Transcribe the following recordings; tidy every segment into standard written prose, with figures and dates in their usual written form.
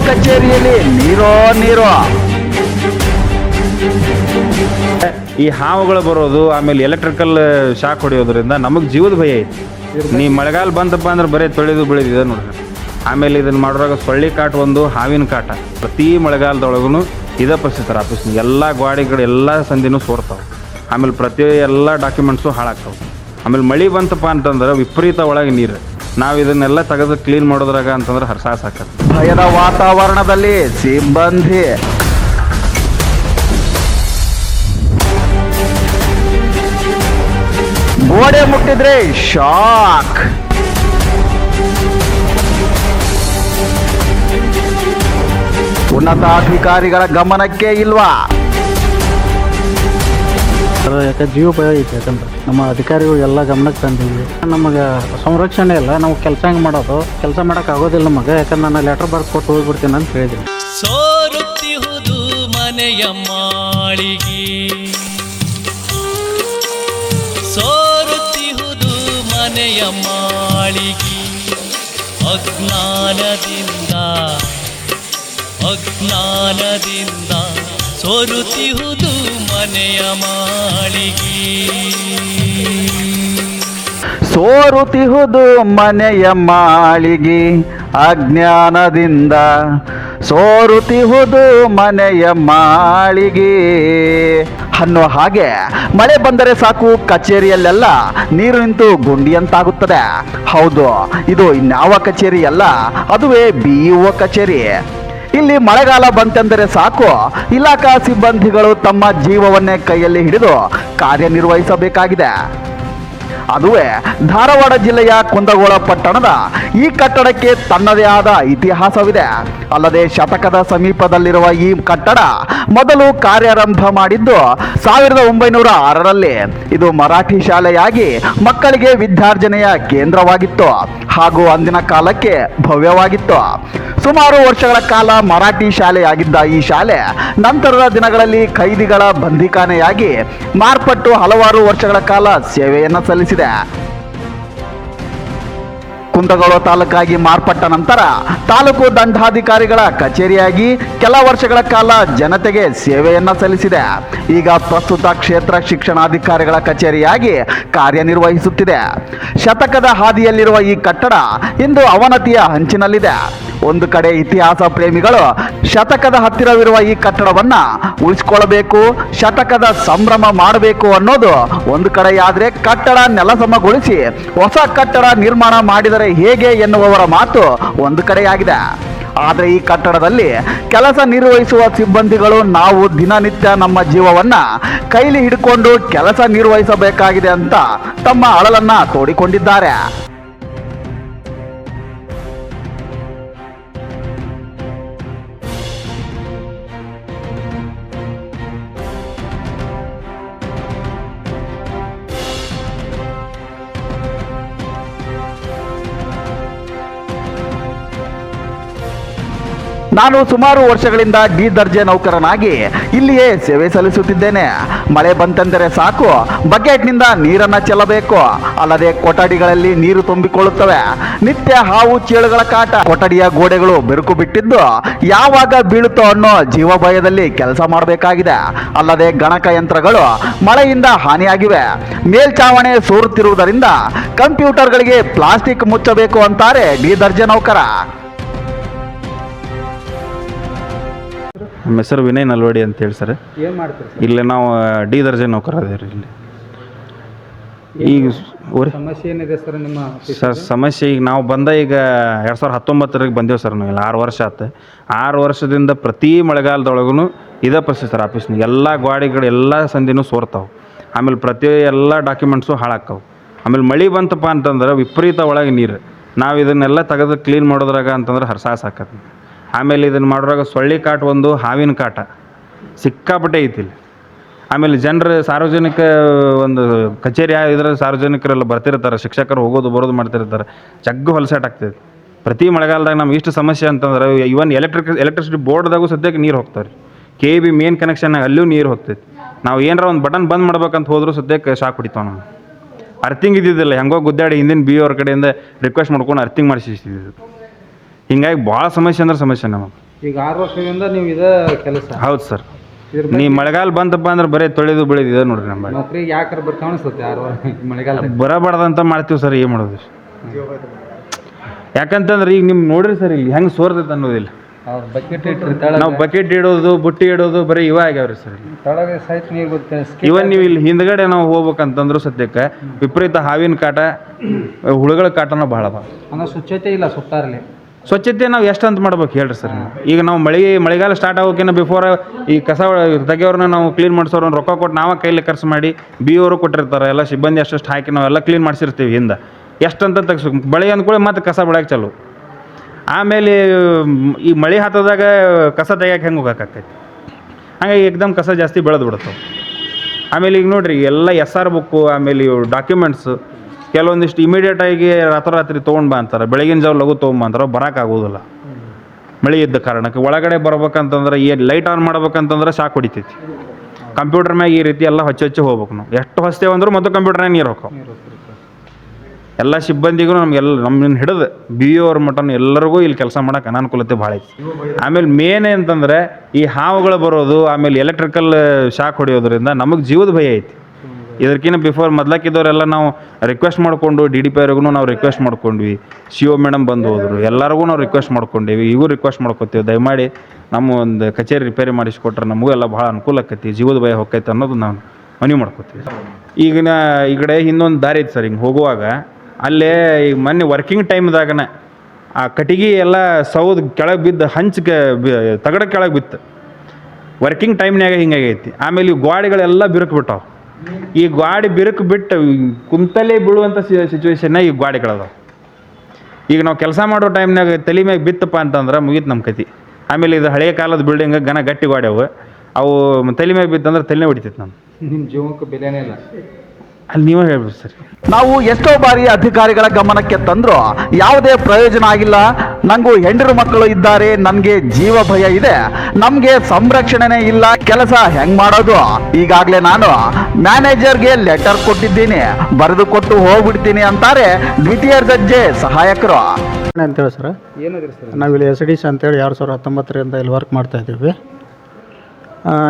ಕಚೇರಿಯಲ್ಲಿ ನೀರೋ ನೀರೋ. ಈ ಹಾವುಗಳು ಬರೋದು, ಆಮೇಲೆ ಎಲೆಕ್ಟ್ರಿಕಲ್ ಶಾಕ್ ಹೊಡೆಯೋದ್ರಿಂದ ನಮಗೆ ಜೀವದ ಭಯ ಐತಿ. ನೀ ಮಳೆಗಾಲ ಬಂತಪ್ಪ ಅಂದ್ರೆ ಬರೀ ತೊಳೆದು ಬೆಳೆದಿದೆ ನೋಡ್ರಿ. ಆಮೇಲೆ ಇದನ್ನು ಮಾಡೋದ್ರಾಗ ಸೊಳ್ಳೆ ಕಾಟ ಒಂದು, ಹಾವಿನ ಕಾಟ. ಪ್ರತಿ ಮಳೆಗಾಲದೊಳಗೂ ಇದೇ ಪರಿಸ್ಥಿತಿ ಆಫೀಸ್ನಾಗ. ಎಲ್ಲ ಗಾಡಿಗಳು ಎಲ್ಲ ಸಂದಿನೂ ಸೋರ್ತಾವೆ. ಆಮೇಲೆ ಪ್ರತಿ ಎಲ್ಲ ಡಾಕ್ಯುಮೆಂಟ್ಸು ಹಾಳಾಗ್ತಾವೆ. ಆಮೇಲೆ ಮಳೆ ಬಂತಪ್ಪ ಅಂತಂದ್ರೆ ವಿಪರೀತ ಒಳಗೆ ನೀರು. ನಾವು ಇದನ್ನೆಲ್ಲ ತೆಗೆದು ಕ್ಲೀನ್ ಮಾಡೋದ್ರಾಗ ಅಂತಂದ್ರೆ ಹರ್ಸಾಸ ಹಾಕತ್ತೆ. ಭಯದ ವಾತಾವರಣದಲ್ಲಿ ಸಿಬ್ಬಂದಿ ಗೋಡೆ ಮುಟ್ಟಿದ್ರೆ ಶಾಕ್. ಉನ್ನತಾಧಿಕಾರಿಗಳ ಗಮನಕ್ಕೆ ಇಲ್ವಾ? ಯಾಕೆ ಜೀವ ಭಯ ಐತೆ. ಯಾಕಂದ್ರೆ ನಮ್ಮ ಅಧಿಕಾರಿಗಳು ಎಲ್ಲ ಗಮನಕ್ಕೆ ತಂದಿದ್ವಿ. ನಮಗೆ ಸಂರಕ್ಷಣೆ ಇಲ್ಲ, ನಾವು ಕೆಲಸ ಹೆಂಗೆ ಮಾಡೋದು, ಕೆಲಸ ಮಾಡೋಕೆ ಆಗೋದಿಲ್ಲ ನಮಗೆ. ಯಾಕಂದ್ರೆ ನಾನು ಲೆಟರ್ ಬರ್ದು ಕೊಟ್ಟು ಹೋಗ್ಬಿಡ್ತೀನಿ ಅಂತ ಹೇಳಿದ್ದೀನಿ. ಸೋರುತ್ತಿಹುದು ಮನೆಯ ಮಾಳಿಗೆ, ಸೋರುತ್ತಿಹುದು ಮನೆಯ ಮಾಳಿಗೆ. ಅಜ್ಞಾನದಿಂದ ಅಜ್ಞಾನದಿಂದ ಸೋರುತ್ತಿಹುದು ಮನೆಯ ಮಾಳಿಗೆ. ಸೋರುತ್ತಿಹುದು ಮನೆಯ ಮಾಳಿಗೆ, ಅಜ್ಞಾನದಿಂದ ಸೋರುತ್ತಿಹುದು ಮನೆಯ ಮಾಳಿಗೆ ಅನ್ನೋ ಹಾಗೆ ಮಳೆ ಬಂದರೆ ಸಾಕು ಕಚೇರಿಯಲ್ಲೆಲ್ಲ ನೀರು ನಿಂತು ಗುಂಡಿಯಂತಾಗುತ್ತದೆ. ಹೌದು, ಇದು ಇನ್ಯಾವ ಕಚೇರಿ ಅಲ್ಲ, ಅದುವೇ BEO ಕಚೇರಿ. ಇಲ್ಲಿ ಮಳೆಗಾಲ ಬಂತೆಂದರೆ ಸಾಕು ಇಲಾಖಾ ಸಿಬ್ಬಂದಿಗಳು ತಮ್ಮ ಜೀವವನ್ನೇ ಕೈಯಲ್ಲಿ ಹಿಡಿದು ಕಾರ್ಯನಿರ್ವಹಿಸಬೇಕಾಗಿದೆ. ಅದುವೇ ಧಾರವಾಡ ಜಿಲ್ಲೆಯ ಕುಂದಗೋಳ ಪಟ್ಟಣದ ಈ ಕಟ್ಟಡಕ್ಕೆ ತನ್ನದೇ ಆದ ಇತಿಹಾಸವಿದೆ. ಅಲ್ಲದೆ ಶತಕದ ಸಮೀಪದಲ್ಲಿರುವ ಈ ಕಟ್ಟಡ ಮೊದಲು ಕಾರ್ಯಾರಂಭ ಮಾಡಿದ್ದು 1906ರಲ್ಲಿ. ಇದು ಮರಾಠಿ ಶಾಲೆಯಾಗಿ ಮಕ್ಕಳಿಗೆ ವಿದ್ಯಾರ್ಜನೆಯ ಕೇಂದ್ರವಾಗಿತ್ತು ಹಾಗೂ ಅಂದಿನ ಕಾಲಕ್ಕೆ ಭವ್ಯವಾಗಿತ್ತು. ಸುಮಾರು ವರ್ಷಗಳ ಕಾಲ ಮರಾಠಿ ಶಾಲೆಯಾಗಿದ್ದ ಈ ಶಾಲೆ ನಂತರದ ದಿನಗಳಲ್ಲಿ ಖೈದಿಗಳ ಬಂದಿಖಾನೆಯಾಗಿ ಮಾರ್ಪಟ್ಟು ಹಲವಾರು ವರ್ಷಗಳ ಕಾಲ ಸೇವೆಯನ್ನು ಸಲ್ಲಿಸಿದೆ. ಕುಂದಗೋಳ ತಾಲೂಕಾಗಿ ಮಾರ್ಪಟ್ಟ ನಂತರ ತಾಲೂಕು ದಂಡಾಧಿಕಾರಿಗಳ ಕಚೇರಿಯಾಗಿ ಕೆಲ ವರ್ಷಗಳ ಕಾಲ ಜನತೆಗೆ ಸೇವೆಯನ್ನ ಸಲ್ಲಿಸಿದೆ. ಈಗ ಪ್ರಸ್ತುತ ಕ್ಷೇತ್ರ ಶಿಕ್ಷಣಾಧಿಕಾರಿಗಳ ಕಚೇರಿಯಾಗಿ ಕಾರ್ಯನಿರ್ವಹಿಸುತ್ತಿದೆ. ಶತಕದ ಹಾದಿಯಲ್ಲಿರುವ ಈ ಕಟ್ಟಡ ಇಂದು ಅವನತಿಯ ಹಂಚಿನಲ್ಲಿದೆ. ಒಂದು ಕಡೆ ಇತಿಹಾಸ ಪ್ರೇಮಿಗಳು ಶತಕದ ಹತ್ತಿರವಿರುವ ಈ ಕಟ್ಟಡವನ್ನ ಉಳಿಸಿಕೊಳ್ಳಬೇಕು, ಶತಕದ ಸಂಭ್ರಮ ಮಾಡಬೇಕು ಅನ್ನೋದು ಒಂದು ಕಡೆಯಾದ್ರೆ, ಕಟ್ಟಡ ನೆಲಸಮಗೊಳಿಸಿ ಹೊಸ ಕಟ್ಟಡ ನಿರ್ಮಾಣ ಮಾಡಿದರೆ ಹೇಗೆ ಎನ್ನುವವರ ಮಾತು ಒಂದು ಕಡೆಯಾಗಿದೆ. ಆದರೆ ಈ ಕಟ್ಟಡದಲ್ಲಿ ಕೆಲಸ ನಿರ್ವಹಿಸುವ ಸಿಬ್ಬಂದಿಗಳು ನಾವು ದಿನನಿತ್ಯ ನಮ್ಮ ಜೀವವನ್ನ ಕೈಲಿ ಹಿಡ್ಕೊಂಡು ಕೆಲಸ ನಿರ್ವಹಿಸಬೇಕಾಗಿದೆ ಅಂತ ತಮ್ಮ ಅಳಲನ್ನ ತೋಡಿಕೊಂಡಿದ್ದಾರೆ. ನಾನು ಸುಮಾರು ವರ್ಷಗಳಿಂದ ಡಿ ದರ್ಜೆ ನೌಕರನಾಗಿ ಇಲ್ಲಿಯೇ ಸೇವೆ ಸಲ್ಲಿಸುತ್ತಿದ್ದೇನೆ. ಮಳೆ ಬಂತೆಂದರೆ ಸಾಕು ಬಕೆಟ್ನಿಂದ ನೀರನ್ನ ಚೆಲ್ಲಬೇಕು. ಅಲ್ಲದೆ ಕೊಠಡಿಗಳಲ್ಲಿ ನೀರು ತುಂಬಿಕೊಳ್ಳುತ್ತವೆ. ನಿತ್ಯ ಹಾವು ಚೇಳುಗಳ ಕಾಟ. ಕೊಠಡಿಯ ಗೋಡೆಗಳು ಬೆರುಕು ಬಿಟ್ಟಿದ್ದು ಯಾವಾಗ ಬೀಳುತ್ತೋ ಅನ್ನೋ ಜೀವ ಭಯದಲ್ಲಿ ಕೆಲಸ ಮಾಡಬೇಕಾಗಿದೆ. ಅಲ್ಲದೆ ಗಣಕಯಂತ್ರಗಳು ಮಳೆಯಿಂದ ಹಾನಿಯಾಗಿವೆ. ಮೇಲ್ಚಾವಣಿ ಸೋರುತ್ತಿರುವುದರಿಂದ ಕಂಪ್ಯೂಟರ್ಗಳಿಗೆ ಪ್ಲಾಸ್ಟಿಕ್ ಮುಚ್ಚಬೇಕು ಅಂತಾರೆ ಡಿ ದರ್ಜೆ ನೌಕರ. ನಮ್ಮ ಹೆಸರು ವಿನಯ್ ನಲ್ವಡಿ ಅಂತೇಳಿ ಸರ್. ಏನು ಮಾಡ್ತೀರಿ ಇಲ್ಲಿ ನಾವು ಡಿ ದರ್ಜೆ ನೌಕರ ಅದೇವ್ರಿ. ಇಲ್ಲಿ ಈಗ ಸಮಸ್ಯೆ ಏನಿದೆ ಸರ್ ನಿಮ್ಮ ಸರ್? ಸಮಸ್ಯೆ ಈಗ ನಾವು ಈಗ 2019ರಿಗೆ ಬಂದೇವು ಸರ್. ನಾವು ಇಲ್ಲಿ 6 ವರ್ಷ ಆಯ್ತು. 6 ವರ್ಷದಿಂದ ಪ್ರತಿ ಮಳೆಗಾಲದೊಳಗೂ ಇದೇ ಪರಿಸ್ಥಿತಿ ಸರ್ ಆಫೀಸ್ನಾಗ. ಎಲ್ಲ ಗಾಡಿಗಳು ಎಲ್ಲ ಸಂದಿನೂ ಸೋರ್ತಾವೆ. ಆಮೇಲೆ ಪ್ರತಿ ಎಲ್ಲ ಡಾಕ್ಯುಮೆಂಟ್ಸು ಹಾಳಾಗ್ತಾವೆ. ಆಮೇಲೆ ಮಳೆ ಬಂತಪ್ಪ ಅಂತಂದ್ರೆ ವಿಪರೀತ ಒಳಗೆ ನೀರು. ನಾವು ಇದನ್ನೆಲ್ಲ ತೆಗೆದು ಕ್ಲೀನ್ ಮಾಡೋದ್ರಾಗ ಅಂತಂದ್ರೆ ಹರ್ಸಾಸ ಹಾಕತ್ತೆ. ಆಮೇಲೆ ಇದನ್ನು ಮಾಡೋದ್ರಾಗ ಸೊಳ್ಳೆ ಕಾಟ ಒಂದು, ಹಾವಿನ ಕಾಟ ಸಿಕ್ಕಾಪಟ್ಟೆ ಐತಿ ಇಲ್ಲಿ. ಆಮೇಲೆ ಜನರು ಸಾರ್ವಜನಿಕ ಒಂದು ಕಚೇರಿ ಇದ್ರೆ ಸಾರ್ವಜನಿಕರೆಲ್ಲ ಬರ್ತಿರ್ತಾರೆ, ಶಿಕ್ಷಕರು ಹೋಗೋದು ಬರೋದು ಮಾಡ್ತಿರ್ತಾರೆ. ಜಗ್ಗು ಹೊಲಸಾಟ ಆಗ್ತೈತಿ ಪ್ರತಿ ಮಳೆಗಾಲದಾಗ. ನಮ್ಗೆ ಇಷ್ಟು ಸಮಸ್ಯೆ ಅಂತಂದ್ರೆ ಇವನ್ ಎಲೆಕ್ಟ್ರಿಸಿಟಿ ಬೋರ್ಡ್ದಾಗೂ ಸದ್ಯಕ್ಕೆ ನೀರು ಹೋಗ್ತಾರೆ. KB ಮೇನ್ ಕನೆಕ್ಷನ್ನಾಗ ಅಲ್ಲೂ ನೀರು ಹೋಗ್ತೈತಿ. ನಾವು ಏನಾರ ಒಂದು ಬಟನ್ ಬಂದ್ ಮಾಡ್ಬೇಕಂತ ಹೋದ್ರೂ ಸದ್ಯಕ್ಕೆ ಶಾಕ್ ಹೊಡಿತಾವೆ. ನಾವು ಅರ್ಥಿಂಗ್ ಇದ್ದಿದ್ದಿಲ್ಲ, ಹೆಂಗೋ ಗುದ್ದಾಡಿ ಹಿಂದಿನ BO ಅವ್ರ ಕಡೆಯಿಂದ ರಿಕ್ವೆಸ್ಟ್ ಮಾಡ್ಕೊಂಡು ಅರ್ಥಿಂಗ್ ಮಾಡಿಸಿದ್ದಿದ್ದು. ಹಿಂಗಾಗಿ ಭಾಳ ಸಮಸ್ಯೆ ಅಂದ್ರೆ ಸಮಸ್ಯೆ ನಮಗೆ. ಈಗ 6 ವರ್ಷದಿಂದ ನೀವು ಇದೇ ಕೆಲಸ ಹೌದು ಸರ್. ನೀ ಮಳೆಗಾಲ ಬಂತಪ್ಪ ಅಂದ್ರೆ ಬರೀ ತೊಳೆದು ಬೆಳೆದು ಇದೆ ನೋಡ್ರಿ ನಮ್ಮ ನೌಕರಿಗೆ ಯಾಕೆ ಬರ್ತಾ ಅನಿಸುತ್ತೆ 6 ವರ್ಷ ಮಳೆಗಾಲ ಬರಬಾರ್ದಂತ ಮಾಡ್ತೀವಿ ಸರ್. ಏನು ಮಾಡೋದು? ಯಾಕಂತಂದ್ರೆ ಈಗ ನಿಮ್ಗೆ ನೋಡ್ರಿ ಸರ್ ಇಲ್ಲಿ ಹೆಂಗೆ ಸೋರ್ತೈತೆ ಅನ್ನೋದಿಲ್ಲ. ಬಕೆಟ್ ಇಟ್ಟಿರ್ತಾಳೆ ನಾವು ಬಕೆಟ್ ಇಡೋದು ಬುಟ್ಟಿ ಇಡೋದು ಬರೀ ಇವ ಆಗ್ಯಾವ್ರಿ ಸರ್. ತಳಗೆ ಸಹಿತ ನೀರು ಗೊತ್ತೆ ಇವನ್ ನೀವು ಇಲ್ಲಿ ಹಿಂದ್ಗಡೆ ನಾವು ಹೋಗ್ಬೇಕಂತಂದ್ರು ಸದ್ಯಕ್ಕೆ ವಿಪರೀತ ಹಾವಿನ ಕಾಟ, ಹುಳುಗಳ ಕಾಟನ ಭಾಳ ಅದ. ಅನ್ನೋ ಸ್ವಚ್ಛತೆ ಇಲ್ಲ ಸುತ್ತಾರಲ್ಲಿ. ಸ್ವಚ್ಛತೆ ನಾವು ಎಷ್ಟು ಅಂತ ಮಾಡ್ಬೇಕು ಹೇಳ್ರಿ ಸರ್. ಈಗ ನಾವು ಮಳೆಗಾಲ ಸ್ಟಾರ್ಟ್ ಆಗೋಕಿನ್ನ ಬಿಫೋರ್ ಈ ಕಸ ತೆಗಿಯೋರನ್ನ ನಾವು ಕ್ಲೀನ್ ಮಾಡಿಸೋರು ರೊಕ್ಕ ಕೊಟ್ಟು ನಾವೇ ಕೈಲಿ ಖರ್ಚು ಮಾಡಿ ಅವರು ಕೊಟ್ಟಿರ್ತಾರೆ. ಎಲ್ಲ ಸಿಬ್ಬಂದಿ ಅಷ್ಟು ಹಾಕಿ ನಾವೆಲ್ಲ ಕ್ಲೀನ್ ಮಾಡಿಸಿರ್ತೀವಿ. ಹಿಂದೆ ಎಷ್ಟಂತ ತೆಗ್ಸು ಮಳೆ ಅಂದ್ಕೊಳ್ಳಿ ಮತ್ತೆ ಕಸ ಬಿಡಕ್ಕೆ ಚಾಲು. ಆಮೇಲೆ ಈ ಮಳೆ ಹತ್ತದಾಗ ಕಸ ತೆಗಿಯಕ್ಕೆ ಹೆಂಗೆ ಹೋಗೋಕ್ಕಾಕೈತಿ. ಹಾಗಾಗಿ ಏಕ್ದಮ್ ಕಸ ಜಾಸ್ತಿ ಬೆಳೆದು ಬಿಡುತ್ತವೆ. ಆಮೇಲೆ ಈಗ ನೋಡಿರಿ ಎಲ್ಲ SR ಬುಕ್ಕು, ಆಮೇಲೆ ಇವು ಡಾಕ್ಯುಮೆಂಟ್ಸು ಕೆಲವೊಂದಿಷ್ಟು ಇಮಿಡಿಯೇಟಾಗಿ ರಾತ್ರಿ ತೊಗೊಂಡು ಬಾ ಅಂತಾರೆ. ಬೆಳಗಿನ ಜಾವ ಲಘು ತೊಗೊಂಬ ಅಂತಾರೆ, ಬರೋಕ್ಕಾಗೋದಿಲ್ಲ ಮಳೆ ಇದ್ದ ಕಾರಣಕ್ಕೆ. ಒಳಗಡೆ ಬರ್ಬೇಕಂತಂದ್ರೆ ಏನು ಲೈಟ್ ಆನ್ ಮಾಡ್ಬೇಕಂತಂದ್ರೆ ಶಾಕ್ ಹೊಡಿತೈತಿ. ಕಂಪ್ಯೂಟರ್ ಮ್ಯಾಗ ಈ ರೀತಿ ಎಲ್ಲ ಹೊಚ್ಚಿ ಹೋಗ್ಬೇಕು ನಾವು. ಎಷ್ಟು ಹೊಸ್ತೇವೆ ಅಂದ್ರೂ ಮತ್ತು ಕಂಪ್ಯೂಟರ್ನಾಗ ನೀರು ಹೋಗ್ತಾವೆ. ಎಲ್ಲ ಸಿಬ್ಬಂದಿಗೂ ನಮಗೆಲ್ಲ ನಮ್ಮನ್ನು ಹಿಡಿದು BO ಅವ್ರ ಮಟ್ಟನ ಎಲ್ಲರಿಗೂ ಇಲ್ಲಿ ಕೆಲಸ ಮಾಡೋಕೆ ಅನಾನುಕೂಲತೆ ಭಾಳ ಐತಿ. ಆಮೇಲೆ ಮೇನ್ ಅಂತಂದರೆ ಈ ಹಾವುಗಳು ಬರೋದು, ಆಮೇಲೆ ಎಲೆಕ್ಟ್ರಿಕಲ್ ಶಾಕ್ ಹೊಡೆಯೋದ್ರಿಂದ ನಮಗೆ ಜೀವದ ಭಯ ಐತಿ. ಇದಕ್ಕಿಂತ ಬಿಫೋರ್ ಮೊದ್ಲಾಕಿದ್ದವರೆಲ್ಲ ನಾವು ರಿಕ್ವೆಸ್ಟ್ ಮಾಡಿಕೊಂಡು DDP ಅವ್ರಿಗೂ ನಾವು ರಿಕ್ವೆಸ್ಟ್ ಮಾಡ್ಕೊಂಡ್ವಿ. CO ಮೇಡಮ್ ಬಂದು ಹೋದರು, ಎಲ್ಲರಿಗೂ ನಾವು ರಿಕ್ವೆಸ್ಟ್ ಮಾಡ್ಕೊಂಡೀವಿ. ಇವು ರಿಕ್ವೆಸ್ಟ್ ಮಾಡ್ಕೊತೀವಿ, ದಯಮಾಡಿ ನಮ್ಮ ಒಂದು ಕಚೇರಿ ರಿಪೇರಿ ಮಾಡಿಸ್ಕೊಟ್ರೆ ನಮಗೂ ಎಲ್ಲ ಭಾಳ ಅನುಕೂಲ ಆಕೈತಿ, ಜೀವದ ಭಯ ಹೋಗ್ತೈತೆ ಅನ್ನೋದು ನಾವು ಮನವಿ ಮಾಡ್ಕೊತೀವಿ. ಈಗಿನ ಈ ಕಡೆ ಇನ್ನೊಂದು ದಾರಿ ಐತೆ ಸರ್. ಹಿಂಗೆ ಹೋಗುವಾಗ ಅಲ್ಲೇ ಈಗ ಮೊನ್ನೆ ವರ್ಕಿಂಗ್ ಟೈಮ್ದಾಗನ ಆ ಕಟ್ಟಿಗೆ ಎಲ್ಲ ಸೌದು ಕೆಳಗೆ ಬಿದ್ದು ಹಂಚಿಗೆ ತಗಡ ಕೆಳಗೆ ಬಿತ್ತು. ವರ್ಕಿಂಗ್ ಟೈಮ್ನಾಗ ಹಿಂಗಾಗೈತಿ. ಆಮೇಲೆ ಈ ಗಾಡಿಗಳೆಲ್ಲ ಬಿರುಕು ಬಿಟ್ಟಾವ. ಈ ಗಾಡಿ ಬಿರುಕು ಬಿಟ್ಟು ಕುಂತಲೇ ಬೀಳುವಂಥ ಸಿಚುವೇಶನ್ನ ಈ ಗಾಡಿಗಳದಾವ. ಈಗ ನಾವು ಕೆಲಸ ಮಾಡೋ ಟೈಮ್ನಾಗ ತಲೆ ಮ್ಯಾಗ ಬಿತ್ತಪ್ಪ ಅಂತಂದ್ರೆ ಮುಗೀತು ನಮ್ಮ ಕತಿ. ಆಮೇಲೆ ಇದು ಹಳೆಯ ಕಾಲದ ಬಿಲ್ಡಿಂಗ್ ಗಟ್ಟಿ ಗಾಡಿ ಅವು ತಲೆ ಮ್ಯಾಗ ಬಿತ್ತಂದ್ರೆ ತಲೆನೇ ಹೊಡಿತೈತೆ ನಮ್ಮ. ನಿಮ್ಮ ಜೀವಕ್ಕೆ ಬೆಲೆನೇ ಇಲ್ಲ. ಅಲ್ಲಿ ನೀವೇ ಹೇಳ್ಬೋದು ಸರ್. ನಾವು ಎಷ್ಟೋ ಬಾರಿ ಅಧಿಕಾರಿಗಳ ಗಮನಕ್ಕೆ ತಂದ್ರು ಯಾವುದೇ ಪ್ರಯೋಜನ ಆಗಿಲ್ಲ. ನಂಗೂ ಹೆಂಡರು ಮಕ್ಕಳು ಇದ್ದಾರೆ, ನನಗೆ ಜೀವ ಭಯ ಇದೆ, ನಮಗೆ ಸಂರಕ್ಷಣೆನೇ ಇಲ್ಲ, ಕೆಲಸ ಹೆಂಗ್ ಮಾಡೋದು? ಈಗಾಗಲೇ ನಾನು ಮ್ಯಾನೇಜರ್ಗೆ ಲೆಟರ್ ಕೊಟ್ಟಿದ್ದೀನಿ, ಬರೆದು ಕೊಟ್ಟು ಹೋಗ್ಬಿಡ್ತೀನಿ ಅಂತಾರೆ ದ್ವಿತೀಯ ದರ್ಜೆ ಸಹಾಯಕರು. ಅಂತೇಳಿ ಸರ್, ಏನಾದ್ರಿ ಸರ್, ನಾವಿಲ್ಲಿ SDC ಅಂತೇಳಿ 2019ರಿಂದ ಇಲ್ಲಿ ವರ್ಕ್ ಮಾಡ್ತಾ ಇದ್ದೀವಿ.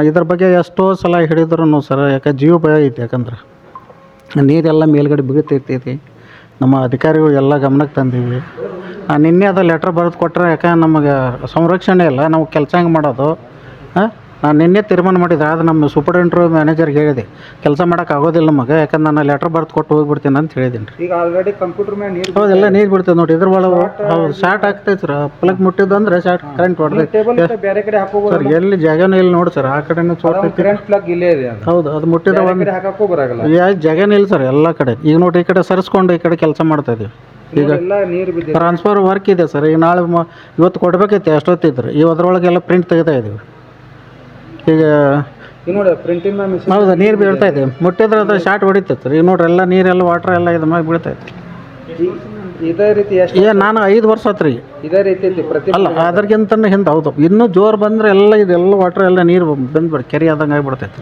ಇದ್ರ ಬಗ್ಗೆ ಎಷ್ಟೋ ಸಲ ಹಿಡಿದ್ರು ಸರ್, ಯಾಕೆ ಜೀವ ಭಯ ಐತಿ. ಯಾಕಂದ್ರೆ ನೀರೆಲ್ಲ ಮೇಲ್ಗಡೆ ಬಿಗುತ್ತೈತಿ. ನಮ್ಮ ಅಧಿಕಾರಿಗಳು ಎಲ್ಲ ಗಮನಕ್ಕೆ ತಂದೀವಿ. ನಿನ್ನೆ ಅದು ಲೆಟ್ರ್ ಬರೆದು ಕೊಟ್ಟರೆ ಯಾಕೆ ನಮಗೆ ಸಂರಕ್ಷಣೆ ಇಲ್ಲ, ನಾವು ಕೆಲಸ ಹೆಂಗೆ ಮಾಡೋದು? ನಾನು ನಿನ್ನೆ ತೀರ್ಮಾನ ಮಾಡಿದ್ದೆ. ಆದರೆ ನಮ್ಮ ಸೂಪರ್ಡೆಂಟ್ರು ಮ್ಯಾನೇಜರ್ಗೆ ಹೇಳಿದೆ ಕೆಲಸ ಮಾಡೋಕೆ ಆಗೋದಿಲ್ಲ ನಮಗೆ, ಯಾಕಂದ್ರೆ ನಾನು ಲೆಟ್ರ್ ಬರೆದು ಕೊಟ್ಟು ಹೋಗಿಬಿಡ್ತೀನಿ ಅಂತ ಹೇಳಿದ್ದೀನಿ ರೀ. ಈಗ ಆಲ್ರೆಡಿ ಕಂಪ್ಯೂಟರ್ ಮೇಲೆ ನೀರು ಹೌದೆಲ್ಲ ನೀರು ಬಿಡ್ತದೆ ನೋಡಿ. ಇದ್ರ ಒಳಗೆ ಹೌದು ಶಾರ್ಟ್ ಆಗ್ತೈತೆ ಸರ್. ಪ್ಲಗ್ ಮುಟ್ಟಿದ್ದು ಶಾರ್ಟ್ ಕರೆಂಟ್ ಹೊಡೆದೈತೆ ಬೇರೆ ಕಡೆ ಹಾಕೋಬೋದು ಸರ್. ಎಲ್ಲಿ ಜಾಗನೂ ಇಲ್ಲ ನೋಡಿ ಸರ್, ಆ ಕಡೆನೂ ಚೋರ್ತೈತಿ. ಕರೆಂಟ್ ಪ್ಲಗ್ ಇಲ್ಲೇ ಇದೆ. ಹೌದು, ಅದು ಮುಟ್ಟಿದ ಒಂದು ಹಾಕಕ್ಕೂ ಬರಾಗಲ್ಲ. ಯಾವ ಜಾಗನೇ ಇಲ್ಲ ಸರ್ ಎಲ್ಲ ಕಡೆ. ಈಗ ನೋಡಿ ಈ ಕಡೆ ಸರಿಸ್ಕೊಂಡು ಈ ಕಡೆ ಕೆಲಸ ಮಾಡ್ತಾ ಇದೀವಿ. ಈಗ ಎಲ್ಲ ನೀರು ಬಿದ್ದಿದೆ. ಟ್ರಾನ್ಸ್ಫರ್ ವರ್ಕ್ ಇದೆ ಸರ್. ಈಗ ನಾಳೆ ಇವತ್ತು ಕೊಡ್ಬೇಕೈತೆ ಅಷ್ಟೊತ್ತಿದ್ರೆ. ಅದ್ರೊಳಗೆಲ್ಲ ಪ್ರಿಂಟ್ ತೆಗಿತಾ ಇದೀವಿ. ಈಗ ನೋಡಿ ಪ್ರಿಂಟಿಂಗ್ ಮಿಷಿನ್ ಹೌದು, ನೀರು ಬೀಳ್ತಾ ಇದೆ. ಮುಟ್ಟಿದ್ರೆ ಅದು ಶಾರ್ಟ್ ಹೊಡಿತೈತೆ ಸರ್. ಈಗ ನೋಡ್ರಿ ಎಲ್ಲ ನೀರೆಲ್ಲ ವಾಟ್ರ್ ಎಲ್ಲ ಇದು ಮಾಡಿ ಬೀಳ್ತೈತೆ. ಇದೇ ರೀತಿ ಎಷ್ಟು ನಾನು 5 ವರ್ಷ ಆತ್ರಿ. ಇದೇ ರೀತಿ ಐತಿ ಪ್ರತಿ ಅಲ್ಲ ಅದ್ರಗಿಂತ ಹಿಂದೆ. ಹೌದು, ಇನ್ನೂ ಜೋರು ಬಂದರೆ ಎಲ್ಲ ಇದೆಲ್ಲ ವಾಟ್ರ್ ಎಲ್ಲ ನೀರು ಬಂದ್ಬಿಡಿ ಕೆರೆ ಆದಂಗೆ ಆಗಿಬಿಡ್ತೈತೆ.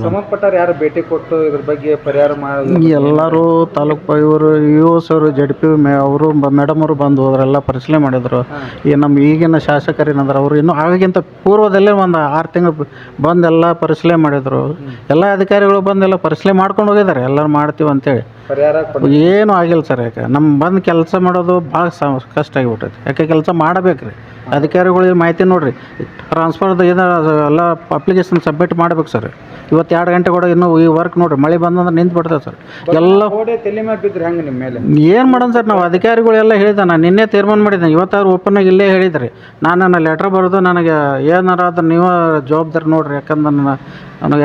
ಸಂಬಂಧಪಟ್ಟವ್ರು ಯಾರು ಭೇಟಿ ಕೊಟ್ಟು ಇದ್ರ ಬಗ್ಗೆ ಪರಿಹಾರ ಮಾಡಿ ಎಲ್ಲರೂ ತಾಲೂಕು ಇವರು EOs ಅವರು ZP ಅವರು ಮೇಡಮ್ ಅವರು ಬಂದು ಅವರೆಲ್ಲ ಪರಿಶೀಲನೆ ಮಾಡಿದರು. ಈ ನಮ್ಮ ಈಗಿನ ಶಾಸಕರೇನಂದ್ರೆ ಅವರು ಇನ್ನೂ ಆಗಿಂತ ಪೂರ್ವದಲ್ಲೇ ಒಂದು 6 ತಿಂಗಳು ಬಂದೆಲ್ಲ ಪರಿಶೀಲನೆ ಮಾಡಿದರು. ಎಲ್ಲ ಅಧಿಕಾರಿಗಳು ಬಂದೆಲ್ಲ ಪರಿಶೀಲನೆ ಮಾಡ್ಕೊಂಡು ಹೋಗಿದ್ದಾರೆ. ಎಲ್ಲರೂ ಮಾಡ್ತೀವಿ ಅಂತೇಳಿ ಪರಿಹಾರ ಏನೂ ಆಗಿಲ್ಲ ಸರ್. ಯಾಕೆ ನಮ್ಮ ಬಂದು ಕೆಲಸ ಮಾಡೋದು ಭಾಳ ಕಷ್ಟ ಆಗಿಬಿಟ್ಟೈತೆ. ಯಾಕೆ ಕೆಲಸ ಮಾಡಬೇಕು ರೀ. ಅಧಿಕಾರಿಗಳಿಗೆ ಮಾಹಿತಿ ನೋಡಿರಿ, ಟ್ರಾನ್ಸ್ಫರ್ದು ಇದು ಎಲ್ಲ ಅಪ್ಲಿಕೇಶನ್ ಸಬ್ಮಿಟ್ ಮಾಡ್ಬೇಕು ಸರ್. ಇವತ್ತು 2 ಗಂಟೆ ಕೂಡ ಇನ್ನೂ ಈ ವರ್ಕ್ ನೋಡಿರಿ, ಮಳೆ ಬಂದಂದ್ರೆ ನಿಂತು ಬಿಡ್ತದೆ ಸರ್. ಎಲ್ಲ ತಲೆ ಮೇಲೆ ಬಿದ್ದರೆ ಹೆಂಗೆ ನಿಮ್ಮ ಮೇಲೆ ಏನು ಮಾಡೋಣ ಸರ್? ನಾವು ಅಧಿಕಾರಿಗಳೆಲ್ಲ ಹೇಳಿದೆ. ನಾನು ನಿನ್ನೆ ತೀರ್ಮಾನ ಮಾಡಿದ್ದೇನೆ. ಇವತ್ತಾದ್ರು ಓಪನ್ನಾಗಿ ಇಲ್ಲೇ ಹೇಳಿದ್ರಿ. ನಾನು ಲೆಟ್ರ್ ಬರೆದು ನನಗೆ ಏನಾರ ಆದ್ರೆ ನೀವು ಜವಾಬ್ದಾರಿ ನೋಡಿರಿ. ಯಾಕಂದ್ರೆ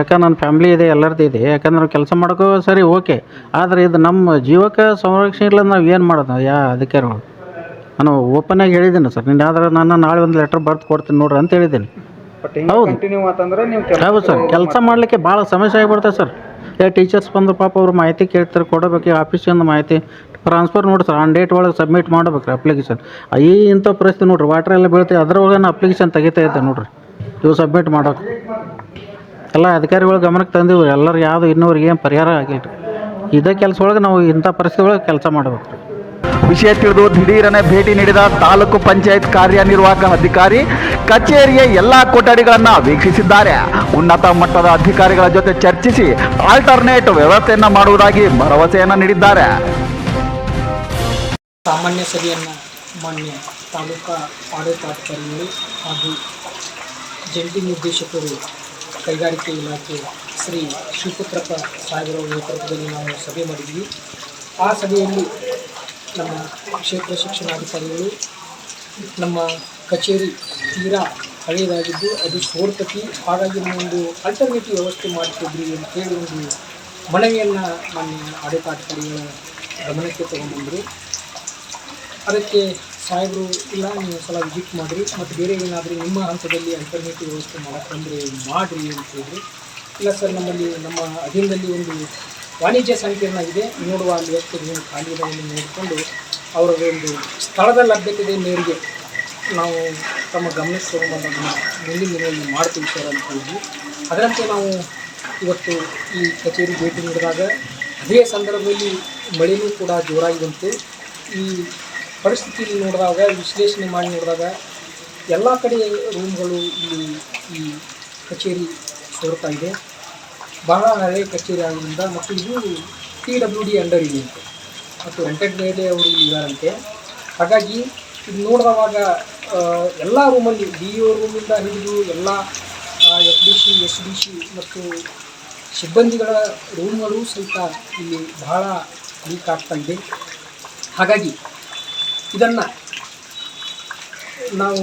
ಯಾಕಂದ್ರೆ ನನ್ನ ಫ್ಯಾಮ್ಲಿ ಇದೆ, ಎಲ್ಲರದ್ದು ಇದೆ. ಯಾಕಂದ್ರೆ ಕೆಲಸ ಮಾಡೋಕ್ಕೂ ಸರಿ ಓಕೆ, ಆದರೆ ಇದು ನಮ್ಮ ಜೀವಕ್ಕೆ ಸಂರಕ್ಷಣೆ ಇಲ್ಲ. ನಾವು ಏನು ಮಾಡೋದು? ಅಧಿಕಾರಿಗಳು ನಾನು ಓಪನ್ನಾಗಿ ಹೇಳಿದ್ದೀನಿ ಸರ್. ನಿನ್ನೆ ಆದ್ರೆ ನಾನು ನಾಳೆ ಒಂದು ಲೆಟ್ರ್ ಬರೆದು ಕೊಡ್ತೀನಿ ನೋಡ್ರಿ ಅಂತ ಹೇಳಿದ್ದೀನಿ. ಹೌದು ಹೌದು ಸರ್. ಕೆಲಸ ಮಾಡಲಿಕ್ಕೆ ಭಾಳ ಸಮಸ್ಯೆ ಆಗಿಬಿಡ್ತದೆ ಸರ್. ಟೀಚರ್ಸ್ ಬಂದು ಪಾಪ ಅವ್ರು ಮಾಹಿತಿ ಕೇಳ್ತಾರೆ, ಕೊಡಬೇಕು. ಆಫೀಸಿಂದ ಮಾಹಿತಿ ಟ್ರಾನ್ಸ್ಫರ್ ನೋಡಿ ಸರ್, ಆನ್ ಡೇಟ್ ಒಳಗೆ ಸಬ್ಮಿಟ್ ಮಾಡ್ಬೇಕು ರೀ ಅಪ್ಲಿಕೇಶನ್. ಇಂಥ ಪರಿಸ್ಥಿತಿ ನೋಡಿರಿ, ವಾಟ್ರ್ ಎಲ್ಲ ಬೀಳ್ತೀವಿ, ಅದ್ರೊಳಗೆ ಅಪ್ಲಿಕೇಶನ್ ತೆಗಿತಾ ಇದ್ದೆ ನೋಡಿರಿ. ಇವು ಸಬ್ಮಿಟ್ ಮಾಡೋಕೆ ಎಲ್ಲ ಅಧಿಕಾರಿಗಳು ಗಮನಕ್ಕೆ ತಂದೀವಿ. ಎಲ್ಲರೂ ಯಾವುದು ಇನ್ನೂರಿಗೆ ಏನು ಪರಿಹಾರ ಆಗಿಲ್ಲ ರೀ. ಇದೇ ಕೆಲಸ ಒಳಗೆ ನಾವು ಇಂಥ ಪರಿಸ್ಥಿತಿ ಒಳಗೆ ಕೆಲಸ ಮಾಡ್ಬೇಕು ರೀ. ವಿಷಯ ತಿಳಿದು ದಿಢೀರನೆ ಭೇಟಿ ನೀಡಿದ ತಾಲೂಕು ಪಂಚಾಯತ್ ಕಾರ್ಯನಿರ್ವಾಹಕ ಅಧಿಕಾರಿ ಕಚೇರಿಯ ಎಲ್ಲಾ ಕೊಠಡಿಗಳನ್ನು ವೀಕ್ಷಿಸಿದ್ದಾರೆ. ಉನ್ನತ ಮಟ್ಟದ ಅಧಿಕಾರಿಗಳ ಜೊತೆ ಚರ್ಚಿಸಿ ಆಲ್ಟರ್ನೇಟ್ ವ್ಯವಸ್ಥೆಯನ್ನು ಮಾಡುವುದಾಗಿ ಭರವಸೆಯನ್ನು ನೀಡಿದ್ದಾರೆ. ಸಾಮಾನ್ಯ ಸಭೆಯನ್ನು ಮಾನ್ಯ ತಾಲೂಕಾ ಆಡಳಿತಾಧಿಕಾರಿಗಳು ಹಾಗೂ ಜಂಟಿ ನಿರ್ದೇಶಕರು ಕೈಗಾರಿಕೆ ಇಲಾಖೆ ಶ್ರೀ ಶಿವಪುತ್ರಪ್ಪ ಸಾಹೇಬರ ನೇತೃತ್ವದಲ್ಲಿ ನಾವು ಸಭೆ ಮಾಡಿದ್ವಿ. ಆ ಸಭೆಯಲ್ಲಿ ನಮ್ಮ ಕ್ಷೇತ್ರ ಶಿಕ್ಷಣಾಧಿಕಾರಿಗಳು ನಮ್ಮ ಕಚೇರಿ ತೀರಾ ಹಳೆಯದಾಗಿದ್ದು ಅದು ಸೋರ್ತತಿ, ಹಾಗಾಗಿ ನಾವೊಂದು ಆಲ್ಟರ್ನೇಟಿವ್ ವ್ಯವಸ್ಥೆ ಮಾಡಿಕೊಡ್ರಿ ಅಂತೇಳಿ ಒಂದು ಮನವಿಯನ್ನು ಮಾನ್ಯ ಆಡಳಿತಾಧಿಕಾರಿಗಳ ಗಮನಕ್ಕೆ ತಗೊಂಡ್ಬಂದರು. ಅದಕ್ಕೆ ಸಾಹೇಬರು ಇಲ್ಲ ನೀವು ಸಲ ವಿಸಿಟ್ ಮಾಡಿರಿ ಮತ್ತು ಬೇರೆ ಏನಾದರೂ ನಿಮ್ಮ ಹಂತದಲ್ಲಿ ಆಲ್ಟರ್ನೇಟಿವ್ ವ್ಯವಸ್ಥೆ ಮಾಡೋಕ್ಕಂದರೆ ಮಾಡಿರಿ ಅಂತ ಹೇಳಿದ್ರು. ಇಲ್ಲ ಸರ್, ನಮ್ಮಲ್ಲಿ ನಮ್ಮ ಅಧೀನದಲ್ಲಿ ಒಂದು ವಾಣಿಜ್ಯ ಸಂಕೀರ್ಣ ಇದೆ, ನೋಡುವ ಅಲ್ಲಿ ಎಷ್ಟು ನೀವು ಖಾಲಿಯನ್ನು ನೋಡಿಕೊಂಡು ಅವರ ಒಂದು ಸ್ಥಳದ ಲಭ್ಯತೆ ಮೇರೆಗೆ ನಾವು ತಮ್ಮ ಗಮನಕ್ಕೆ ತಗೊಂಡು ಮುಂದಿನ ದಿನದಲ್ಲಿ ಮಾಡ್ತೀವಿ ಸರ್ ಅಂತ ಹೇಳಿದ್ವಿ. ಅದರಂತೆ ನಾವು ಇವತ್ತು ಈ ಕಚೇರಿ ಭೇಟಿ ನೀಡಿದಾಗ ಅದೇ ಸಂದರ್ಭದಲ್ಲಿ ಮಳೆಯೂ ಕೂಡ ಜೋರಾಗಿ ಬಂತು. ಈ ಪರಿಸ್ಥಿತಿಯಲ್ಲಿ ನೋಡಿದಾಗ ವಿಶ್ಲೇಷಣೆ ಮಾಡಿ ನೋಡಿದಾಗ ಎಲ್ಲ ಕಡೆ ರೂಮ್ಗಳು ಇಲ್ಲಿ ಈ ಕಚೇರಿ ಸೋರ್ತಾ ಇದೆ. ಬಹಳ ಹಳೆಯ ಕಚೇರಿ ಆಗೋದ್ರಿಂದ ಮತ್ತು ಇದು PWD ಅಂಡರ್ ಇದೆ ಅಂತೆ ಮತ್ತು ರೆಂಟೆಡ್ ಮೇಲೆ ಅವರು ಇದ್ದಾರಂತೆ. ಹಾಗಾಗಿ ಇದು ನೋಡಿದವಾಗ ಎಲ್ಲ ರೂಮಲ್ಲಿ DO ರೂಮಿಂದ ಹಿಡಿದು ಎಲ್ಲ FDC SDC ಮತ್ತು ಸಿಬ್ಬಂದಿಗಳ ರೂಮ್ಗಳು ಸಹಿತ ಇಲ್ಲಿ ಬಹಳ ಲೀಕ್ ಆಗ್ತಾ ಇದೆ. ಹಾಗಾಗಿ ಇದನ್ನು ನಾವು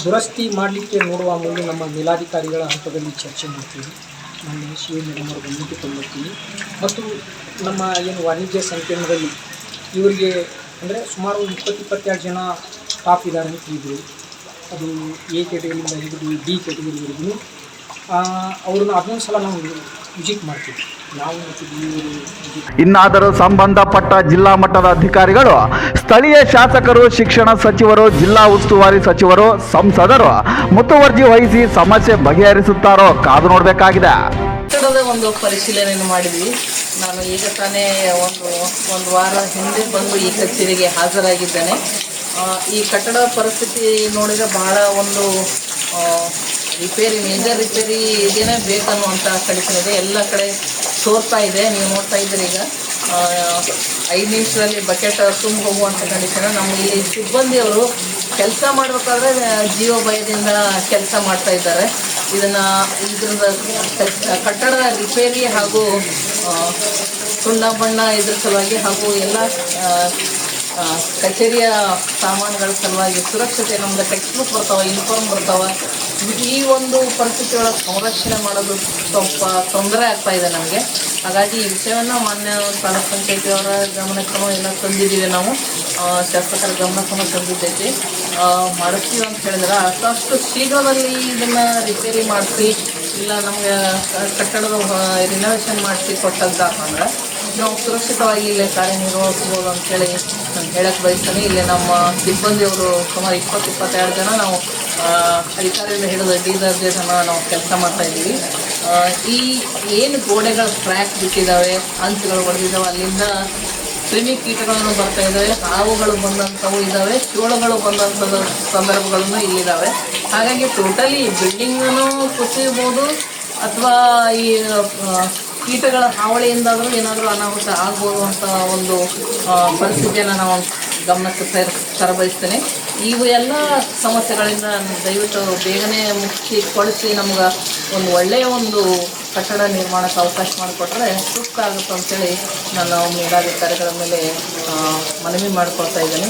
ದುರಸ್ತಿ ಮಾಡಲಿಕ್ಕೆ ನೋಡುವ ಮುಂದೆ ನಮ್ಮ ಮೇಲಾಧಿಕಾರಿಗಳ ಹಂತದಲ್ಲಿ ಚರ್ಚೆ ಮಾಡ್ತೀವಿ. ನಮ್ಮ CA ಮೇಡಮ್ ಅವ್ರ ಗಮನಕ್ಕೆ ತಂದಿರ್ತೀವಿ ಮತ್ತು ನಮ್ಮ ಏನು ವಾಣಿಜ್ಯ ಸಂಕೀರ್ಣದಲ್ಲಿ ಇವರಿಗೆ ಅಂದರೆ ಸುಮಾರು 20-22 ಜನ ಸ್ಟಾಫ್ ಇದ್ದಾರೆ ಅಂತ ಇದ್ದರು. ಅದು A ಕ್ಯಾಟಗರಿಯಿಂದ ಹಿಡಿದು D ಕ್ಯಾಟಗರಿವರೆಗೂ ಅವ್ರನ್ನ ಅದೊಂದು ಸಲ ನಾವು ವಿಸಿಟ್ ಮಾಡ್ತೀವಿ. ಇನ್ನಾದರೂ ಸಂಬಂಧಪಟ್ಟ ಜಿಲ್ಲಾ ಮಟ್ಟದ ಅಧಿಕಾರಿಗಳು, ಸ್ಥಳೀಯ ಶಾಸಕರು, ಶಿಕ್ಷಣ ಸಚಿವರು, ಜಿಲ್ಲಾ ಉಸ್ತುವಾರಿ ಸಚಿವರು, ಸಂಸದರು ಮುತುವರ್ಜಿ ವಹಿಸಿ ಸಮಸ್ಯೆ ಬಗೆಹರಿಸುತ್ತಾರೋ ಕಾದು ನೋಡಬೇಕಾಗಿದೆ. ಕಟ್ಟಡದ ಒಂದು ಪರಿಶೀಲನೆಯನ್ನು ಮಾಡಿದ್ವಿ. ನಾನು ಈಗ ತಾನೇ ಒಂದು ವಾರ ಹಿಂದೆ ಬಂದು ಈ ಕಚೇರಿಗೆ ಹಾಜರಾಗಿದ್ದೇನೆ. ಈ ಕಟ್ಟಡ ಪರಿಸ್ಥಿತಿ ನೋಡಿದರೆ ಬಹಳ ಒಂದು ಮೇಜರ್ ರಿಪೇರಿ ಇದೇನೇ ಬೇಕನ್ನುವಂಥ ಕಂಡೀಷನ್ ಇದೆ. ಎಲ್ಲ ಕಡೆ ಸೋರ್ತಾ ಇದೆ. ನೀವು ನೋಡ್ತಾ ಇದ್ದೀರಿ, ಈಗ 5 ನಿಮಿಷದಲ್ಲಿ ಬಕೆಟ್ ತುಂಬ ಹೋಗುವಂಥ ಕಂಡೀಷನ್. ನಮ್ಮ ಇಲ್ಲಿ ಸಿಬ್ಬಂದಿಯವರು ಕೆಲಸ ಮಾಡಬೇಕಾದ್ರೆ ಜೀವ ಭಯದಿಂದ ಕೆಲಸ ಮಾಡ್ತಾ ಇದ್ದಾರೆ. ಇದ್ರದ ಕಟ್ಟಡ ರಿಪೇರಿ ಹಾಗೂ ಸುಣ್ಣ ಬಣ್ಣ ಇದ್ರ ಸಲುವಾಗಿ ಹಾಗೂ ಎಲ್ಲ ಕಚೇರಿಯ ಸಾಮಾನುಗಳ ಸಲುವಾಗಿ ಸುರಕ್ಷತೆ, ನಮ್ಮದು ಟೆಕ್ಸ್ಟ್ ಬುಕ್ ಬರ್ತಾವೆ, ಯೂನಿಫಾರ್ಮ್ ಬರ್ತಾವೆ. ಈ ಒಂದು ಪರಿಸ್ಥಿತಿ ಒಳಗೆ ಸಂರಕ್ಷಣೆ ಮಾಡೋದು ಸ್ವಲ್ಪ ತೊಂದರೆ ಆಗ್ತಾ ಇದೆ ನಮಗೆ. ಹಾಗಾಗಿ ಈ ವಿಷಯವನ್ನು ಮಾನ್ಯ ತಾಲೂಕ್ ಪಂಚಾಯತಿಯವರ ಗಮನಕ್ಕೂ ಎಲ್ಲ ತಂದಿದ್ದೀವಿ. ನಾವು ಶಾಸಕರ ಗಮನಕ್ಕೂ ತಂದಿದ್ದೈತಿ, ಮಾಡಿಸ್ತೀವಿ ಅಂತ ಹೇಳಿದ್ರೆ ಅಷ್ಟು ಶೀಘ್ರದಲ್ಲಿ ಇದನ್ನು ರಿಪೇರಿ ಮಾಡಿಸಿ, ಇಲ್ಲ ನಮಗೆ ಕಟ್ಟಡದ ರಿನೋವೇಷನ್ ಮಾಡಿಸಿ ಕೊಟ್ಟಂತಂದ್ರೆ ನಾವು ಸುರಕ್ಷಿತವಾಗಿ ಇಲ್ಲಿ ಕಾರ್ಯನಿರ್ವಹಿಸ್ಬೋದು ಅಂತೇಳಿ ನಾನು ಹೇಳಕ್ಕೆ ಬಯಸ್ತೇನೆ. ಇಲ್ಲಿ ನಮ್ಮ ಸಿಬ್ಬಂದಿಯವರು ಸುಮಾರು 20-22 ಜನ ನಾವು ಅಧಿಕಾರಿಯಿಂದ ಹಿಡಿದು D ದರ್ಜೆ ಜನ ನಾವು ಕೆಲಸ ಮಾಡ್ತಾಯಿದ್ದೀವಿ. ಈ ಏನು ಗೋಡೆಗಳು ಕ್ರ್ಯಾಕ್ ಬಿಟ್ಟಿದ್ದಾವೆ, ಅಂಚುಗಳು ಹೊಡೆದಿದ್ದಾವೆ, ಅಲ್ಲಿಂದ ಕ್ರಿಮಿ ಕೀಟಗಳನ್ನು ಬರ್ತಾ ಇದ್ದಾವೆ, ಹಾವುಗಳು ಬಂದಂಥವು ಇದ್ದಾವೆ, ಚೋಳಗಳು ಬಂದಂಥದ್ದು ಸಂದರ್ಭಗಳನ್ನು ಇಲ್ಲಿದ್ದಾವೆ. ಹಾಗಾಗಿ ಟೋಟಲಿ ಬಿಲ್ಡಿಂಗನ್ನು ಕುಸಿಯಬಹುದು ಅಥವಾ ಈ ಕೀಟಗಳ ಹಾವಳಿಯಿಂದಾದರೂ ಏನಾದರೂ ಅನಾಹುತ ಆಗ್ಬೋದು ಅಂತ ಒಂದು ಪರಿಸ್ಥಿತಿಯನ್ನು ನಾವು ಗಮನಕ್ಕೆ ತರಬಯಸ್ತೇನೆ. ಇವು ಎಲ್ಲ ಸಮಸ್ಯೆಗಳಿಂದ ದಯವಿಟ್ಟು ಬೇಗನೆ ಮುಚ್ಚಿಕೊಳಿಸಿ ನಮ್ಗೆ ಒಂದು ಒಳ್ಳೆಯ ಒಂದು ಕಟ್ಟಡ ನಿರ್ಮಾಣಕ್ಕೆ ಅವಕಾಶ ಮಾಡಿಕೊಟ್ರೆ ಸೂಕ್ತ ಆಗುತ್ತೆ ಅಂತೇಳಿ ನಾನು ಮೇಲಾಧಿಕಾರಿಗಳ ಮೇಲೆ ಮನವಿ ಮಾಡಿಕೊಳ್ತಾ ಇದ್ದೇನೆ.